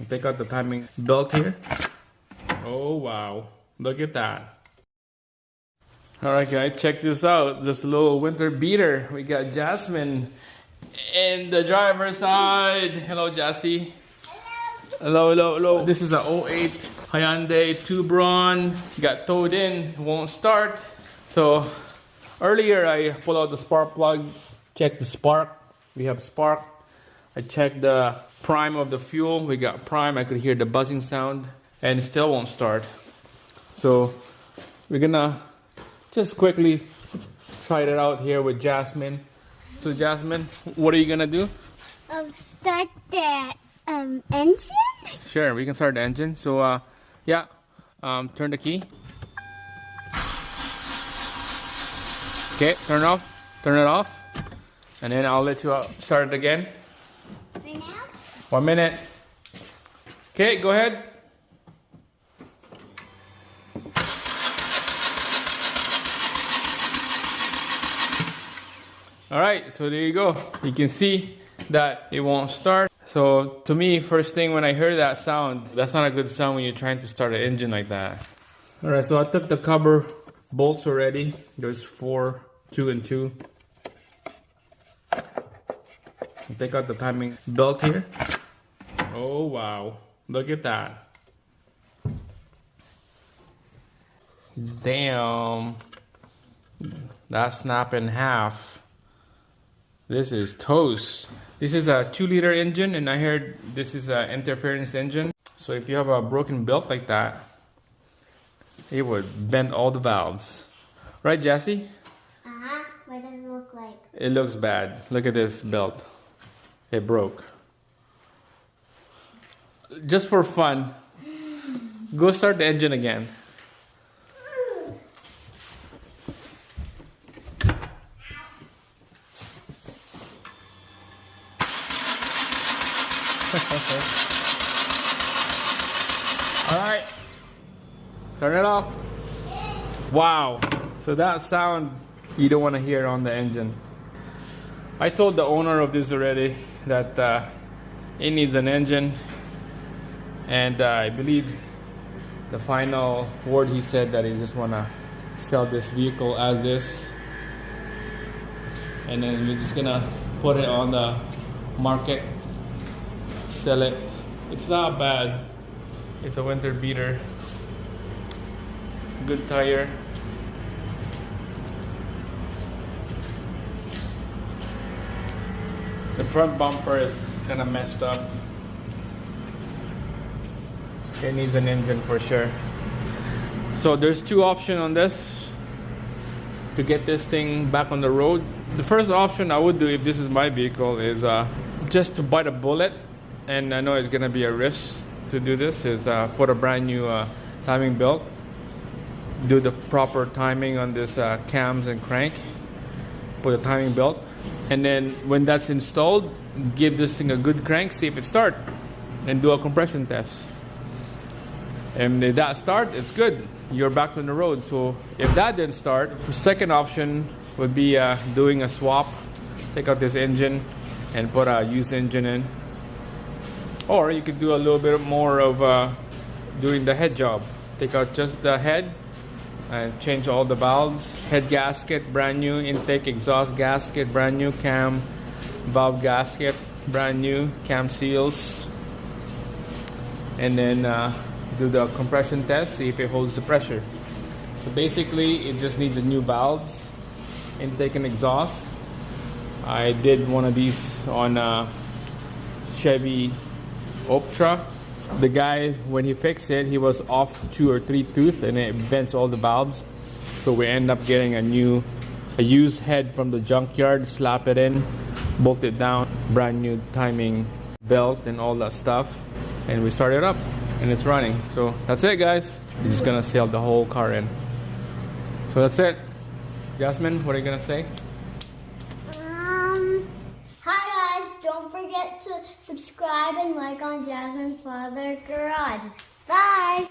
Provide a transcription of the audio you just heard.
Take out the timing belt here. Oh wow, look at that. Alright guys, check this out. This little winter beater. We got Jasmine in the driver's side. Hello Jassy. Hello. This is a 08 Hyundai Tubron. Got towed in, won't start. So earlier I pulled out the spark plug, checked the spark. We have spark. I checked the prime of the fuel. We got prime. I could hear the buzzing sound and it still won't start. So we're gonna just quickly try it out here with Jasmine. So Jasmine, what are you gonna do? Start the engine? Sure, we can start the engine. So yeah, turn the key. Okay, turn it off. And then I'll let you start it again. Right now? 1 minute. Okay, go ahead. Alright, so there you go. You can see that it won't start. So to me, first thing when I heard that sound, that's not a good sound when you're trying to start an engine like that. Alright, so I took the cover bolts already. There's 4, 2 and 2. Take out the timing belt here. Oh wow, look at that. Damn, that snapped in half. This is toast. This is a 2-liter engine and I heard this is an interference engine. So if you have a broken belt like that, it would bend all the valves. Right, Jassy? Uh-huh. What does it look like? It looks bad. Look at this belt. It broke. Just for fun, go start the engine again. Alright, turn it off. Wow, so that sound you don't want to hear on the engine. I told the owner of this already that it needs an engine, and I believe the final word he said that he just want to sell this vehicle as is, and then we're just gonna put it on the market, sell it. It's not bad. It's a winter beater, good tire. The front bumper is kind of messed up. It needs an engine for sure. So there's 2 options on this to get this thing back on the road. The first option I would do if this is my vehicle is just to bite a bullet, and I know it's gonna be a risk to do this, is put a brand new timing belt, do the proper timing on this cams and crank, put a timing belt, and then when that's installed, give this thing a good crank, see if it starts, and do a compression test. And if that starts, it's good. You're back on the road. So if that didn't start, the second option would be doing a swap. Take out this engine and put a used engine in. Or you could do a little bit more of doing the head job. Take out just the head and change all the valves. Head gasket, brand new. Intake, exhaust gasket, brand new. Cam, valve gasket, brand new. Cam seals. And then do the compression test, see if it holds the pressure. So basically, it just needs a new valves, intake and exhaust. I did one of these on Chevy Optra. The guy, when he fixed it, he was off 2 or 3 tooth and it bends all the valves. So we end up getting a used head from the junkyard, slap it in, bolt it down, brand new timing belt and all that stuff, and we start it up and it's running. So that's it, guys. We're just gonna sail the whole car in. So that's it. Jasmine, what are you gonna say? Hi guys, don't forget to subscribe and like on Jasmine's Father Garage. Bye!